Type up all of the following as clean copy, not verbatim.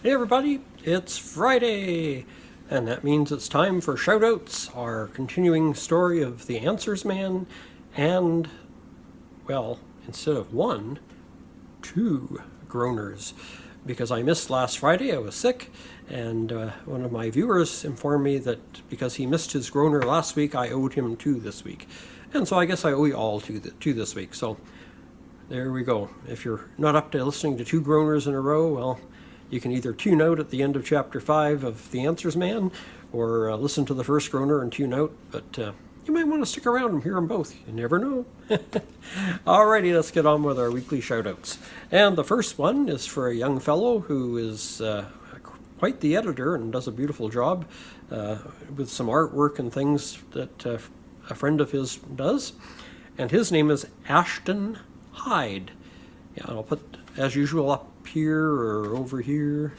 Hey everybody, it's Friday, and that means it's time for shoutouts, our continuing story of The Answers Man, and, well, instead of one, two groaners. Because I missed last Friday, I was sick, and one of my viewers informed me that because he missed his groaner last week, I owed him two this week. And so I guess I owe you all two this week, so there we go. If you're not up to listening to two groaners in a row, well, you can either tune out at the end of Chapter 5 of The Answers Man, or listen to the first groaner and tune out, but you might want to stick around and hear them both. You never know. Alrighty, let's get on with our weekly shoutouts. And the first one is for a young fellow who is quite the editor and does a beautiful job with some artwork and things that a friend of his does. And his name is Ashtin Hyde. Yeah, I'll put, as usual, up here or over here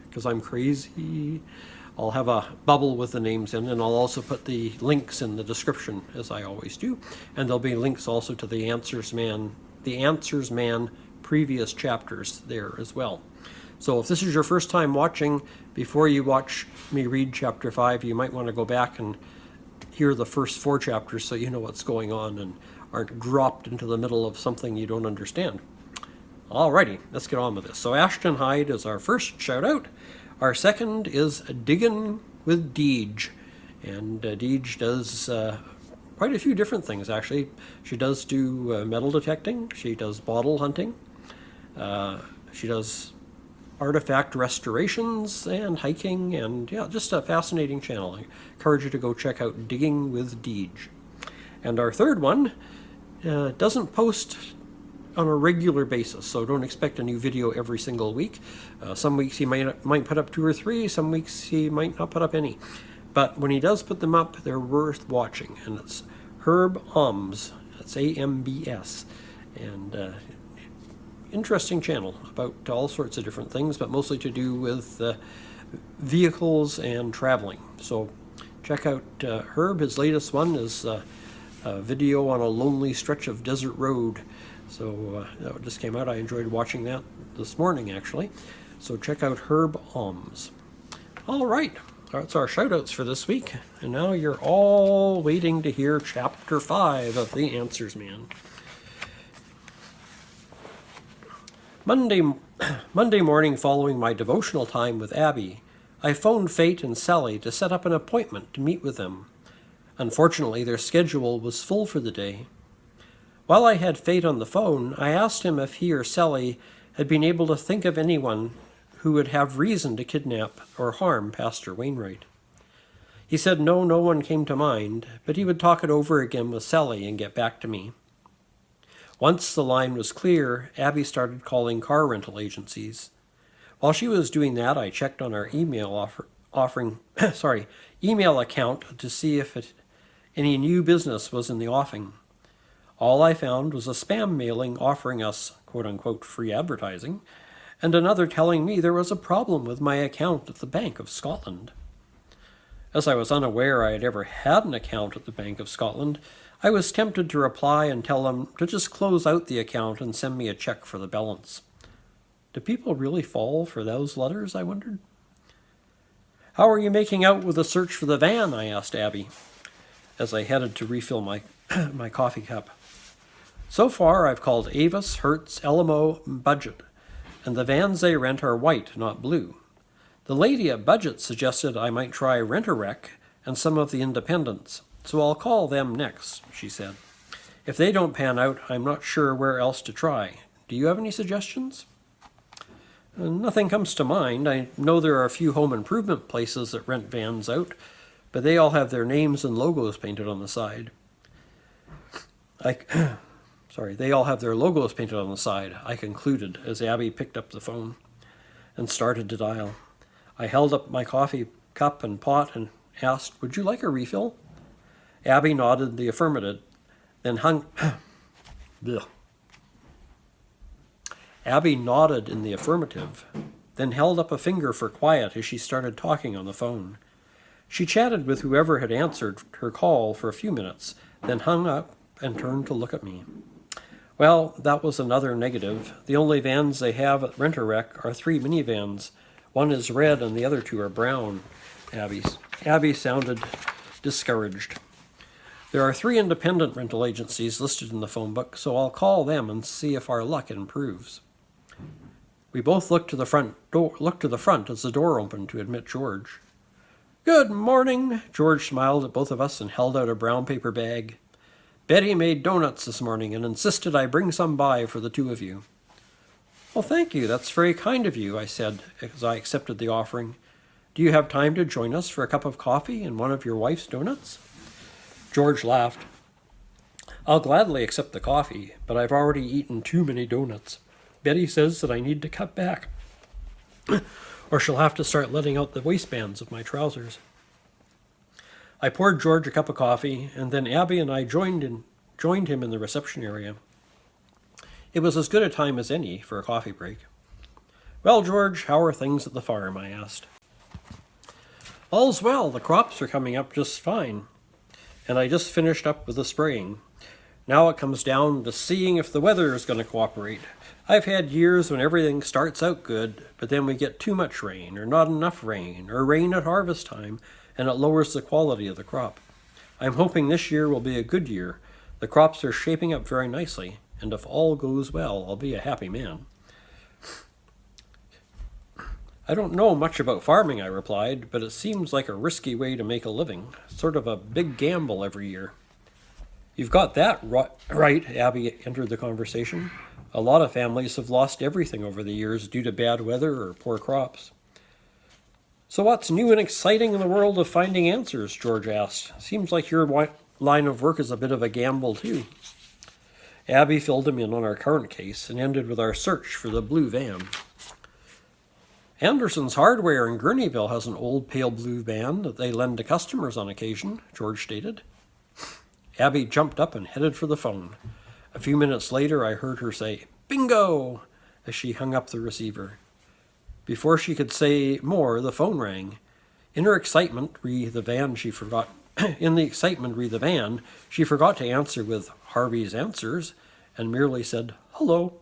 because I'm crazy. I'll have a bubble with the names in, and I'll also put the links in the description, as I always do. And there'll be links also to the Answers Man previous chapters there as well. So if this is your first time watching, before you watch me read Chapter 5, you might want to go back and hear the first 4 chapters so you know what's going on and aren't dropped into the middle of something you don't understand. Alrighty, let's get on with this. So Ashtin Hyde is our first shout out. Our second is Diggin with Deej. And Deej does quite a few different things, actually. She does do metal detecting. She does bottle hunting. She does artifact restorations and hiking. And yeah, just a fascinating channel. I encourage you to go check out Digging with Deej. And our third one doesn't post on a regular basis, so don't expect a new video every single week. Some weeks he might put up 2 or 3, some weeks he might not put up any. But when he does put them up, they're worth watching, and it's Ambs. That's A-M-B-S. And interesting channel about all sorts of different things, but mostly to do with vehicles and traveling. So check out Herb. His latest one is a video on a lonely stretch of desert road. So that just came out. I enjoyed watching that this morning, actually. So check out Herb Ambs. All right, that's our shout-outs for this week. And now you're all waiting to hear Chapter 5 of The Answers Man. Monday morning following my devotional time with Abby, I phoned Fate and Sally to set up an appointment to meet with them. Unfortunately, their schedule was full for the day. While I had Fate on the phone, I asked him if he or Sally had been able to think of anyone who would have reason to kidnap or harm Pastor Wainwright. He said no one came to mind, but he would talk it over again with Sally and get back to me. Once the line was clear, Abby started calling car rental agencies. While she was doing that, I checked on our email email account to see if any new business was in the offing. All I found was a spam mailing offering us, quote-unquote, free advertising, and another telling me there was a problem with my account at the Bank of Scotland. As I was unaware I had ever had an account at the Bank of Scotland, I was tempted to reply and tell them to just close out the account and send me a check for the balance. Do people really fall for those letters, I wondered? How are you making out with the search for the van? I asked Abby, as I headed to refill my coffee cup. So far, I've called Avis, Hertz, LMO, and Budget, and the vans they rent are white, not blue. The lady at Budget suggested I might try Rent-A-Wreck and some of the independents, so I'll call them next, she said. If they don't pan out, I'm not sure where else to try. Do you have any suggestions? Nothing comes to mind. I know there are a few home improvement places that rent vans out, but they all have their names and logos painted on the side. They all have their logos painted on the side, I concluded as Abby picked up the phone and started to dial. I held up my coffee cup and pot and asked, "Would you like a refill?" Abby nodded in the affirmative, then hung Abby nodded in the affirmative, then held up a finger for quiet as she started talking on the phone. She chatted with whoever had answered her call for a few minutes, then hung up and turned to look at me. Well, that was another negative. The only vans they have at Rent-A-Wreck are 3 minivans, One is red and the other two are brown, Abby sounded discouraged. There are 3 independent rental agencies listed in the phone book, so I'll call them and see if our luck improves. We both looked to the front as the door opened to admit George. Good morning. George smiled at both of us and held out a brown paper bag. Betty made donuts this morning and insisted I bring some by for the 2 of you. Well, thank you. That's very kind of you, I said as I accepted the offering. Do you have time to join us for a cup of coffee and one of your wife's donuts? George laughed. I'll gladly accept the coffee, but I've already eaten too many donuts. Betty says that I need to cut back, or she'll have to start letting out the waistbands of my trousers. I poured George a cup of coffee, and then Abby and I joined him in the reception area. It was as good a time as any for a coffee break. Well, George, how are things at the farm? I asked. All's well. The crops are coming up just fine, and I just finished up with the spraying. Now it comes down to seeing if the weather is going to cooperate. I've had years when everything starts out good, but then we get too much rain, or not enough rain, or rain at harvest time, and it lowers the quality of the crop. I'm hoping this year will be a good year. The crops are shaping up very nicely, and if all goes well, I'll be a happy man. I don't know much about farming, I replied, but it seems like a risky way to make a living, sort of a big gamble every year. You've got that right, Abby entered the conversation. A lot of families have lost everything over the years due to bad weather or poor crops. So what's new and exciting in the world of finding answers? George asked. Seems like your line of work is a bit of a gamble, too. Abby filled him in on our current case and ended with our search for the blue van. Anderson's Hardware in Gurneyville has an old pale blue van that they lend to customers on occasion, George stated. Abby jumped up and headed for the phone. A few minutes later, I heard her say, "Bingo!" as she hung up the receiver. Before she could say more, the phone rang. In the excitement, re the van, she forgot to answer with Harvey's Answers and merely said, "Hello."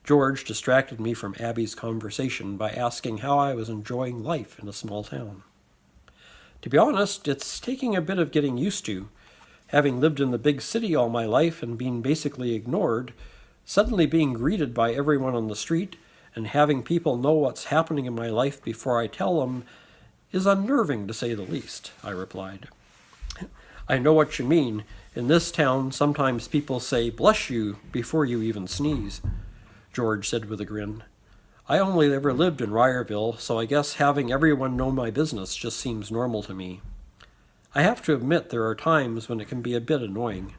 George distracted me from Abby's conversation by asking how I was enjoying life in a small town. To be honest, it's taking a bit of getting used to. Having lived in the big city all my life and been basically ignored, suddenly being greeted by everyone on the street and having people know what's happening in my life before I tell them is unnerving, to say the least, I replied. I know what you mean. In this town, sometimes people say, "Bless you," before you even sneeze, George said with a grin. I only ever lived in Ryerville, so I guess having everyone know my business just seems normal to me. I have to admit there are times when it can be a bit annoying.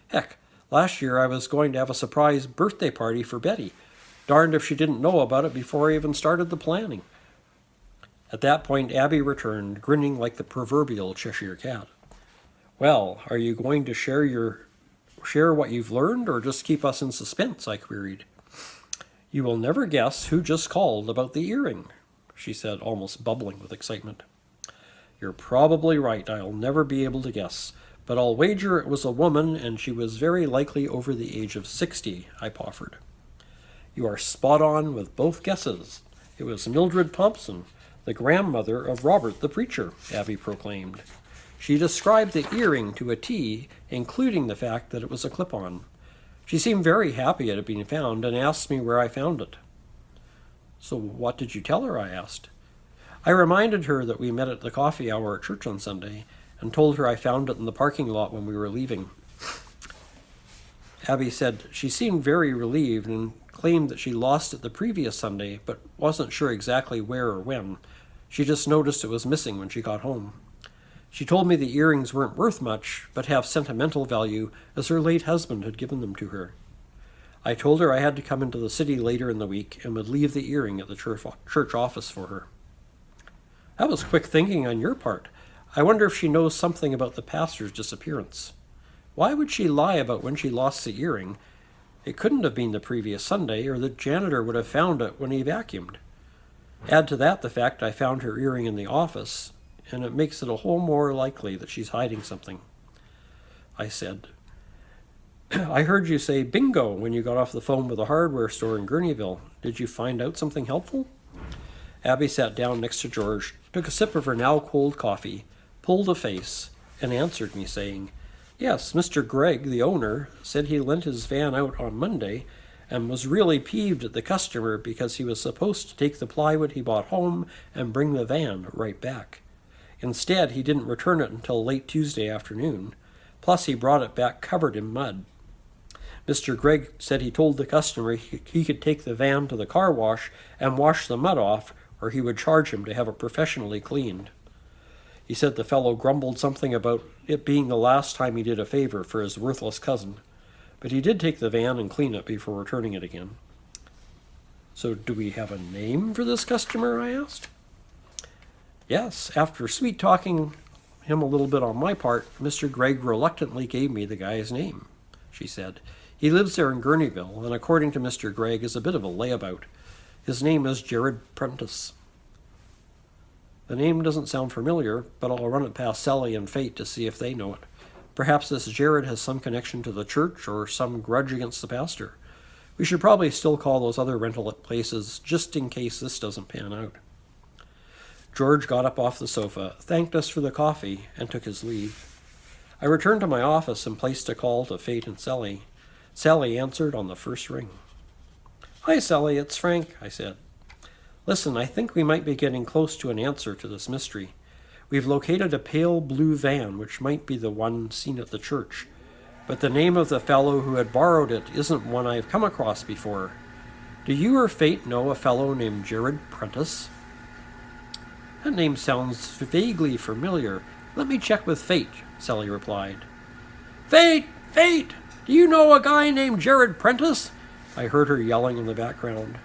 Heck, last year I was going to have a surprise birthday party for Betty. Darned if she didn't know about it before I even started the planning. At that point, Abby returned, grinning like the proverbial Cheshire cat. Well, are you going to share what you've learned, or just keep us in suspense? I queried. You will never guess who just called about the earring, she said, almost bubbling with excitement. You're probably right. I'll never be able to guess, but I'll wager it was a woman, and she was very likely over the age of 60, I proffered. You are spot on with both guesses. It was Mildred Thompson, the grandmother of Robert the preacher, Abby proclaimed. She described the earring to a T, including the fact that it was a clip-on. She seemed very happy at it being found and asked me where I found it. So what did you tell her? I asked. I reminded her that we met at the coffee hour at church on Sunday and told her I found it in the parking lot when we were leaving. Abby said she seemed very relieved and claimed that she lost it the previous Sunday but wasn't sure exactly where or when. She just noticed it was missing when she got home. She told me the earrings weren't worth much, but have sentimental value, as her late husband had given them to her. I told her I had to come into the city later in the week and would leave the earring at the church office for her. That was quick thinking on your part. I wonder if she knows something about the pastor's disappearance. Why would she lie about when she lost the earring? It couldn't have been the previous Sunday, or the janitor would have found it when he vacuumed. Add to that the fact I found her earring in the office, and it makes it a whole more likely that she's hiding something. I said, I heard you say bingo when you got off the phone with a hardware store in Gurneyville. Did you find out something helpful? Abby sat down next to George, took a sip of her now cold coffee, pulled a face, and answered me, saying, "Yes, Mr. Gregg, the owner, said he lent his van out on Monday and was really peeved at the customer because he was supposed to take the plywood he bought home and bring the van right back. Instead, he didn't return it until late Tuesday afternoon. Plus, he brought it back covered in mud. Mr. Gregg said he told the customer he could take the van to the car wash and wash the mud off, or he would charge him to have it professionally cleaned. He said the fellow grumbled something about it being the last time he did a favor for his worthless cousin, but he did take the van and clean it before returning it again." "So do we have a name for this customer?" I asked. "Yes, after sweet-talking him a little bit on my part, Mr. Gregg reluctantly gave me the guy's name," she said. "He lives there in Gurneyville, and according to Mr. Gregg is a bit of a layabout. His name is Jared Prentice." The name doesn't sound familiar, but I'll run it past Sally and Fate to see if they know it. Perhaps this Jared has some connection to the church or some grudge against the pastor. We should probably still call those other rental places just in case this doesn't pan out. George got up off the sofa, thanked us for the coffee, and took his leave. I returned to my office and placed a call to Fate and Sally. Sally answered on the first ring. "Hi, Sally, it's Frank," I said. "Listen, I think we might be getting close to an answer to this mystery. We've located a pale blue van, which might be the one seen at the church, but the name of the fellow who had borrowed it isn't one I've come across before. Do you or Fate know a fellow named Jared Prentice?" "That name sounds vaguely familiar. Let me check with Fate," Sally replied. "Fate! Fate! Do you know a guy named Jared Prentice?" I heard her yelling in the background.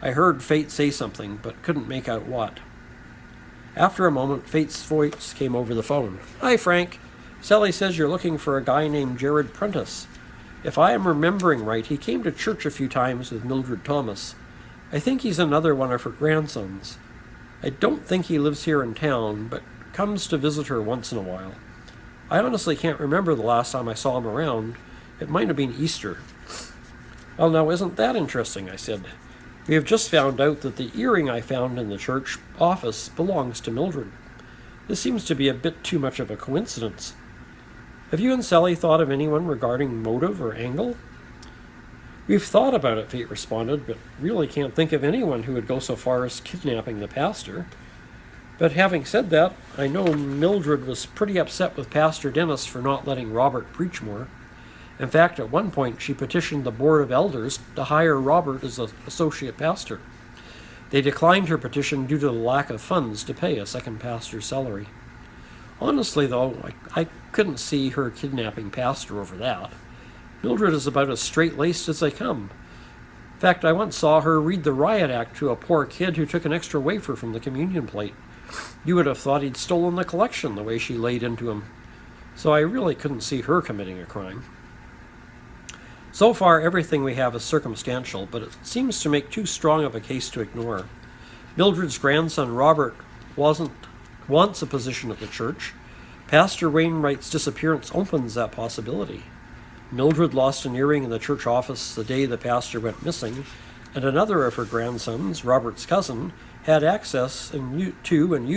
I heard Fate say something, but couldn't make out what. After a moment, Fate's voice came over the phone. "Hi, Frank. Sally says you're looking for a guy named Jared Prentice. If I am remembering right, he came to church a few times with Mildred Thomas. I think he's another one of her grandsons. I don't think he lives here in town, but comes to visit her once in a while. I honestly can't remember the last time I saw him around. It might have been Easter." "Well, now, isn't that interesting?" I said. "We have just found out that the earring I found in the church office belongs to Mildred. This seems to be a bit too much of a coincidence. Have you and Sally thought of anyone regarding motive or angle?" "We've thought about it," Fate responded, "but really can't think of anyone who would go so far as kidnapping the pastor. But having said that, I know Mildred was pretty upset with Pastor Dennis for not letting Robert preach more. In fact, at one point, she petitioned the Board of Elders to hire Robert as an associate pastor. They declined her petition due to the lack of funds to pay a second pastor's salary. Honestly, though, I couldn't see her kidnapping Pastor over that. Mildred is about as straight-laced as they come. In fact, I once saw her read the riot act to a poor kid who took an extra wafer from the communion plate. You would have thought he'd stolen the collection the way she laid into him. So I really couldn't see her committing a crime. So far, everything we have is circumstantial, but it seems to make too strong of a case to ignore. Mildred's grandson, Robert, wants a position at the church. Pastor Wainwright's disappearance opens that possibility. Mildred lost an earring in the church office the day the pastor went missing, and another of her grandsons, Robert's cousin, had access to and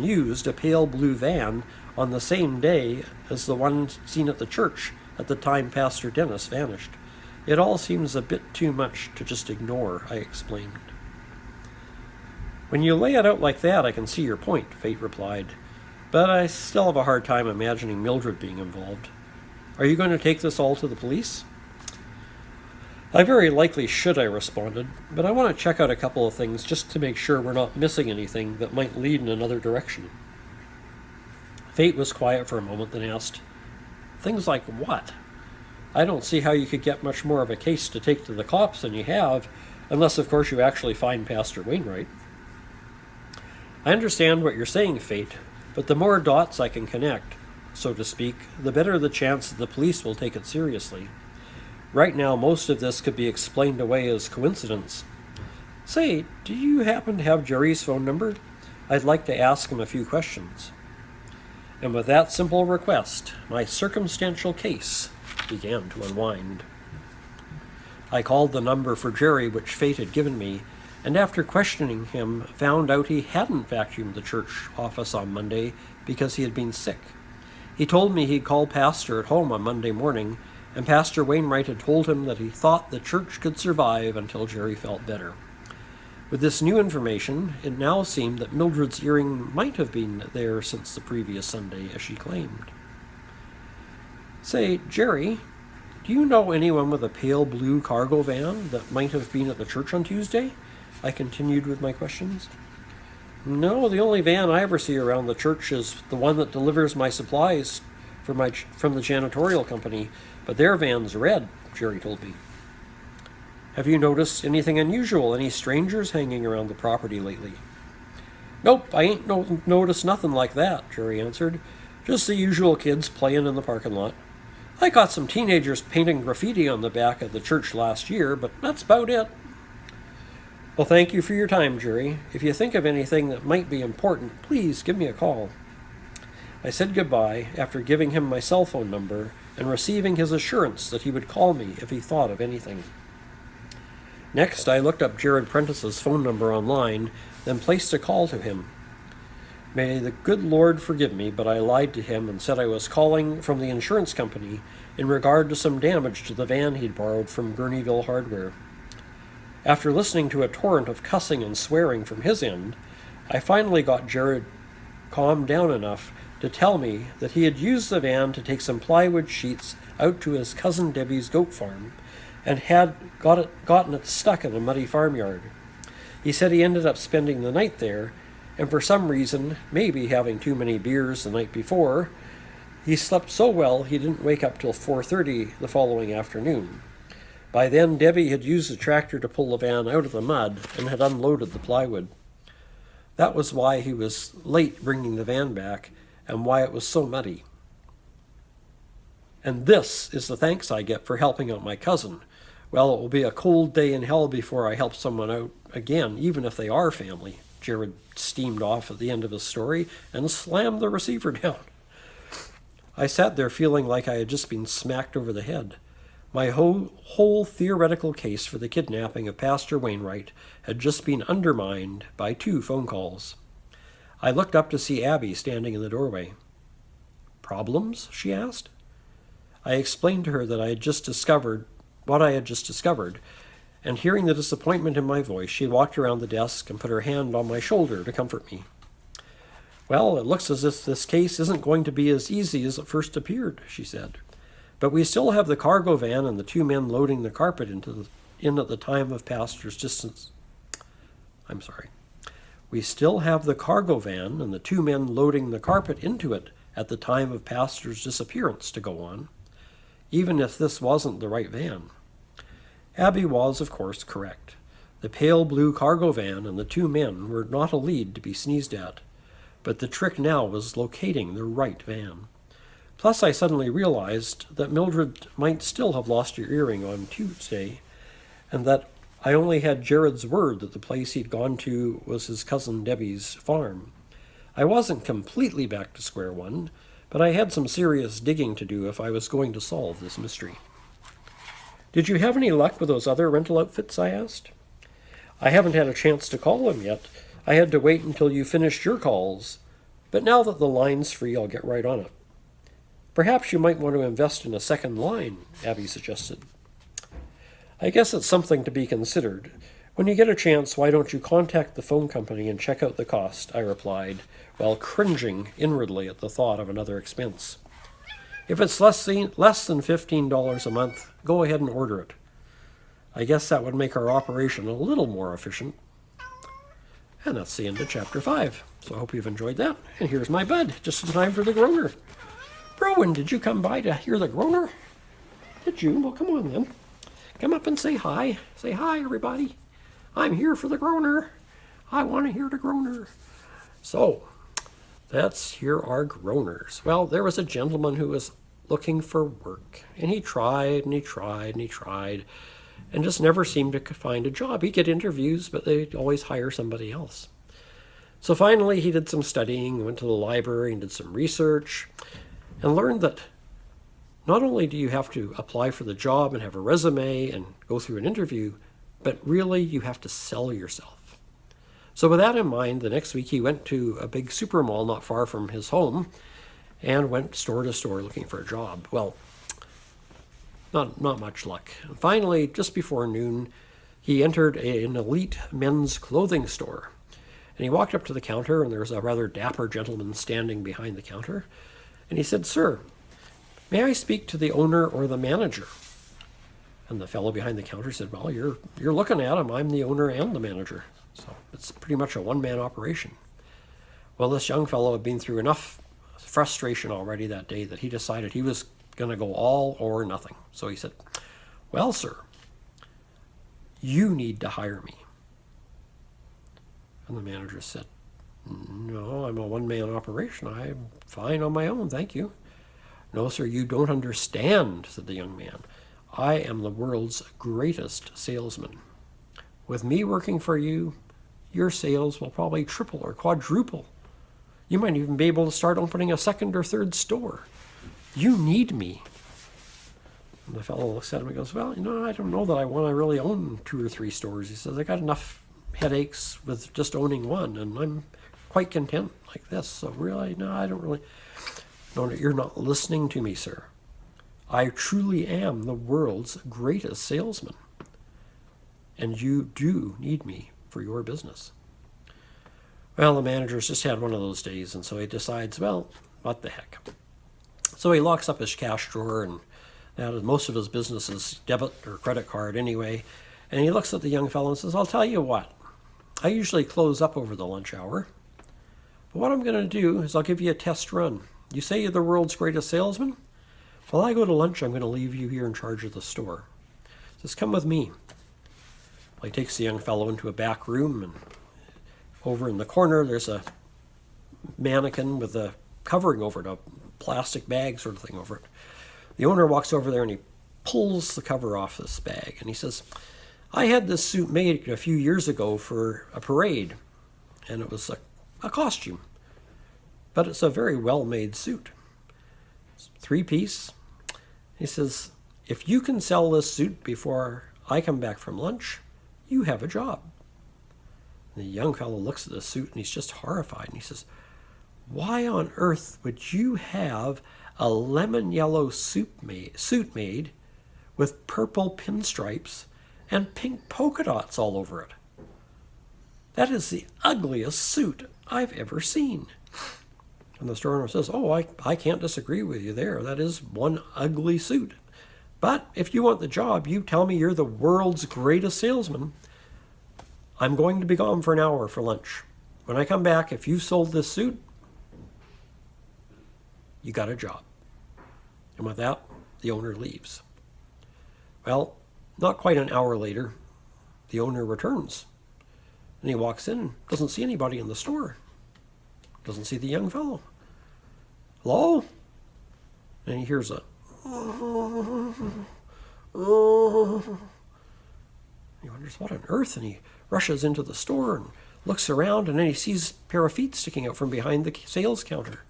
used a pale blue van on the same day as the one seen at the church at the time Pastor Dennis vanished. It all seems a bit too much to just ignore," I explained. "When you lay it out like that, I can see your point," Fate replied. "But I still have a hard time imagining Mildred being involved. Are you going to take this all to the police?" "I very likely should," I responded, "but I want to check out a couple of things just to make sure we're not missing anything that might lead in another direction." Fate was quiet for a moment, then asked, "Things like what? I don't see how you could get much more of a case to take to the cops than you have, unless, of course, you actually find Pastor Wainwright." "I understand what you're saying, Fate, but the more dots I can connect, so to speak, the better the chance that the police will take it seriously. Right now, most of this could be explained away as coincidence. Say, do you happen to have Jerry's phone number? I'd like to ask him a few questions." And with that simple request, my circumstantial case began to unwind. I called the number for Jerry, which Fate had given me, and after questioning him, found out he hadn't vacuumed the church office on Monday because he had been sick. He told me he'd called Pastor at home on Monday morning, and Pastor Wainwright had told him that he thought the church could survive until Jerry felt better. With this new information, it now seemed that Mildred's earring might have been there since the previous Sunday, as she claimed. Say, Jerry, do you know anyone with a pale blue cargo van that might have been at the church on Tuesday? I continued with my questions. No, the only van I ever see around the church is the one that delivers my supplies from the janitorial company, but their van's red, Jerry told me. Have you noticed anything unusual, any strangers hanging around the property lately? Nope, I ain't noticed nothing like that, Jerry answered. Just the usual kids playing in the parking lot. I got some teenagers painting graffiti on the back of the church last year, but that's about it. Well, thank you for your time, Jerry. If you think of anything that might be important, please give me a call. I said goodbye after giving him my cell phone number and receiving his assurance that he would call me if he thought of anything. Next, I looked up Jared Prentice's phone number online, then placed a call to him. May the good Lord forgive me, but I lied to him and said I was calling from the insurance company in regard to some damage to the van he'd borrowed from Gurneyville Hardware. After listening to a torrent of cussing and swearing from his end, I finally got Jared calmed down enough to tell me that he had used the van to take some plywood sheets out to his cousin Debbie's goat farm and had gotten it stuck in a muddy farmyard. He said he ended up spending the night there, and for some reason, maybe having too many beers the night before, he slept so well he didn't wake up till 4:30 the following afternoon. By then, Debbie had used the tractor to pull the van out of the mud and had unloaded the plywood. That was why he was late bringing the van back and why it was so muddy. And this is the thanks I get for helping out my cousin. Well, it will be a cold day in hell before I help someone out again, even if they are family. Jared steamed off at the end of his story and slammed the receiver down. I sat there feeling like I had just been smacked over the head. My whole theoretical case for the kidnapping of Pastor Wainwright had just been undermined by 2 phone calls. I looked up to see Abby standing in the doorway. Problems? She asked. I explained to her that I had just discovered what I had just discovered, and hearing the disappointment in my voice, she walked around the desk and put her hand on my shoulder to comfort me. Well, it looks as if this case isn't going to be as easy as it first appeared, she said. But we still have the cargo van and the 2 men loading the carpet in at the time of Pastor's distance. We still have the cargo van and the 2 men loading the carpet into it at the time of Pastor's disappearance to go on, even if this wasn't the right van. Abby was, of course, correct. The pale blue cargo van and the 2 men were not a lead to be sneezed at, but the trick now was locating the right van. Plus, I suddenly realized that Mildred might still have lost her earring on Tuesday, and that I only had Jared's word that the place he'd gone to was his cousin Debbie's farm. I wasn't completely back to square one, but I had some serious digging to do if I was going to solve this mystery. Did you have any luck with those other rental outfits? I asked. I haven't had a chance to call them yet. I had to wait until you finished your calls, but now that the line's free, I'll get right on it. Perhaps you might want to invest in a second line, Abby suggested. I guess it's something to be considered. When you get a chance, why don't you contact the phone company and check out the cost, I replied, while cringing inwardly at the thought of another expense. If it's less than $15 a month, go ahead and order it. I guess that would make our operation a little more efficient. And that's the end of Chapter 5. So I hope you've enjoyed that. And here's my bud, just in time for the groaner. Rowan, did you come by to hear the groaner? Did you? Well, come on then. Come up and say hi. Say hi, everybody. I'm here for the groaner. I want to hear the groaner. So, let's hear our groaners. Well, there was a gentleman who was looking for work, and he tried and he tried and he tried, and just never seemed to find a job. He'd get interviews, but they'd always hire somebody else. So finally, he did some studying, went to the library and did some research, and learned that not only do you have to apply for the job and have a resume and go through an interview, but really you have to sell yourself. So with that in mind, the next week he went to a big super mall not far from his home and went store to store looking for a job. Well, not much luck. And finally, just before noon, he entered an elite men's clothing store. And he walked up to the counter, and there was a rather dapper gentleman standing behind the counter. And he said, "Sir, may I speak to the owner or the manager?" And the fellow behind the counter said, "Well, you're looking at him. I'm the owner and the manager." So it's pretty much a one-man operation. Well, this young fellow had been through enough frustration already that day that he decided he was going to go all or nothing. So he said, "Well, sir, you need to hire me." And the manager said, "No, I'm a one-man operation. I'm fine on my own, thank you." "No, sir, you don't understand," said the young man. "I am the world's greatest salesman. With me working for you, your sales will probably triple or quadruple. You might even be able to start opening a second or third store. You need me." And the fellow looks at him and goes, "Well, I don't know that I want to really own 2 or 3 stores." He says, "I got enough headaches with just owning one, and I'm quite content like this. So really, no, I don't really..." "No, you're not listening to me, sir. I truly am the world's greatest salesman, and you do need me for your business." Well, the manager's just had one of those days, and so he decides, well, what the heck. So he locks up his cash drawer, and most of his business is debit or credit card anyway, and he looks at the young fellow and says, "I'll tell you what, I usually close up over the lunch hour, but what I'm going to do is I'll give you a test run. You say you're the world's greatest salesman? While I go to lunch, I'm going to leave you here in charge of the store. Just come with me." Well, he takes the young fellow into a back room, and over in the corner, there's a mannequin with a covering over it, a plastic bag sort of thing over it. The owner walks over there and he pulls the cover off this bag, and he says, "I had this suit made a few years ago for a parade, and it was a costume, but it's a very well-made suit. It's 3-piece. He says, "If you can sell this suit before I come back from lunch, you have a job." And the young fellow looks at the suit and he's just horrified, and he says, "Why on earth would you have a lemon yellow suit made with purple pinstripes and pink polka dots all over it? That is the ugliest suit I've ever seen." And the store owner says, "Oh, I can't disagree with you there. That is one ugly suit. But if you want the job, you tell me you're the world's greatest salesman. I'm going to be gone for an hour for lunch. When I come back, if you sold this suit, you got a job." And with that, the owner leaves. Well, not quite an hour later, the owner returns. And he walks in, doesn't see anybody in the store. Doesn't see the young fellow. "Hello?" And he hears a... He wonders what on earth, and he rushes into the store and looks around, and then he sees a pair of feet sticking out from behind the sales counter.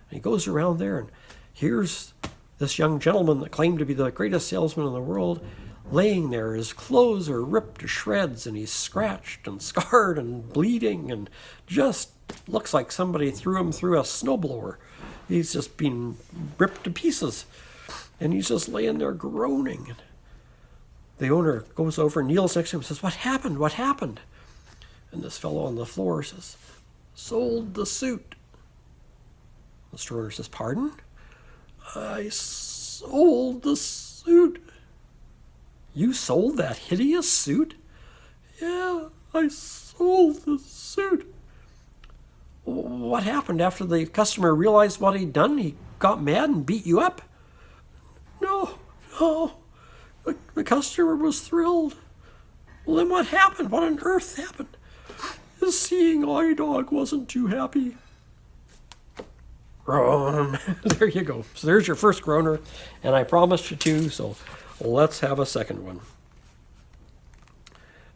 And he goes around there, and here's this young gentleman that claimed to be the greatest salesman in the world laying there. His clothes are ripped to shreds, and he's scratched and scarred and bleeding, and just looks like somebody threw him through a snowblower. He's just been ripped to pieces, and he's just laying there groaning. The owner goes over and kneels next to him and says, "What happened? What happened?" And this fellow on the floor says, "Sold the suit." The store owner says, "Pardon?" "I sold the suit." "You sold that hideous suit?" "Yeah, I sold the suit." "What happened after the customer realized what he'd done? He got mad and beat you up?" No. The customer was thrilled." "Well, then what happened? What on earth happened?" "His seeing eye dog wasn't too happy." Groan. There you go. So there's your first groaner, and I promised you 2, so let's have a second one.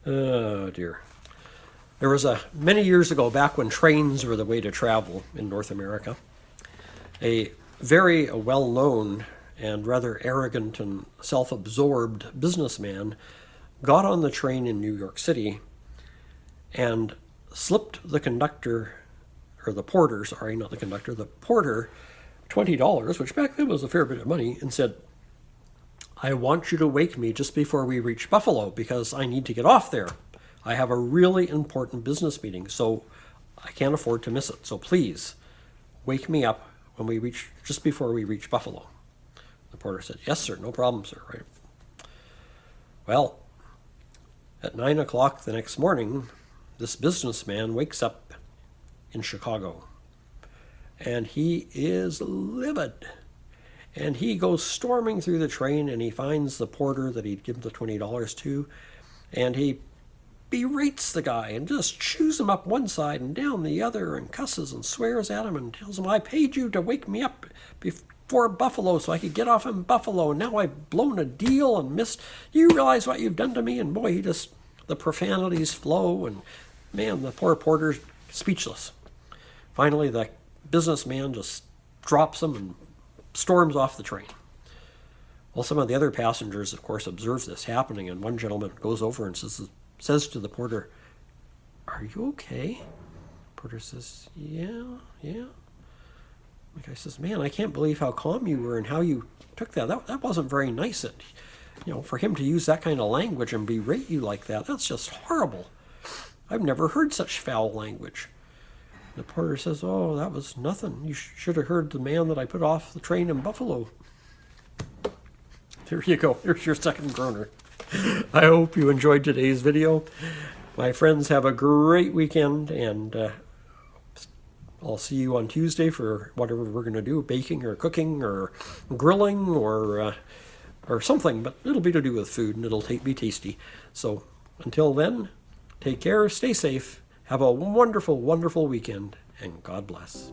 Oh, dear. There was many years ago, back when trains were the way to travel in North America, a very well-known and rather arrogant and self-absorbed businessman got on the train in New York City and slipped the conductor, or the porter, sorry, not the conductor, the porter, $20, which back then was a fair bit of money, and said, I want you to wake me just before we reach Buffalo because I need to get off there. I have a really important business meeting, so I can't afford to miss it. So please wake me up when we reach, just before we reach Buffalo. The porter said, yes, sir, no problem, sir. Right. Well, at 9 o'clock the next morning, this businessman wakes up in Chicago, and he is livid. And he goes storming through the train, and he finds the porter that he'd given the $20 to, and he berates the guy and just chews him up one side and down the other and cusses and swears at him and tells him, I paid you to wake me up before Buffalo so I could get off in Buffalo, and now I've blown a deal and missed. You realize what you've done to me? And boy, the profanities flow, and man, the poor porter's speechless. Finally, the businessman just drops him and storms off the train. Well, some of the other passengers, of course, observe this happening, and one gentleman goes over and says to the porter, are you okay? Porter says, yeah. The guy says, man, I can't believe how calm you were and how you took that. That wasn't very nice. For him to use that kind of language and berate you like that, that's just horrible. I've never heard such foul language. The porter says, oh, that was nothing. You should have heard the man that I put off the train in Buffalo. There you go. Here's your second groaner. I hope you enjoyed today's video. My friends, have a great weekend, and I'll see you on Tuesday for whatever we're going to do, baking or cooking or grilling or something, but it'll be to do with food, and it'll be tasty. So until then, take care, stay safe, have a wonderful, wonderful weekend, and God bless.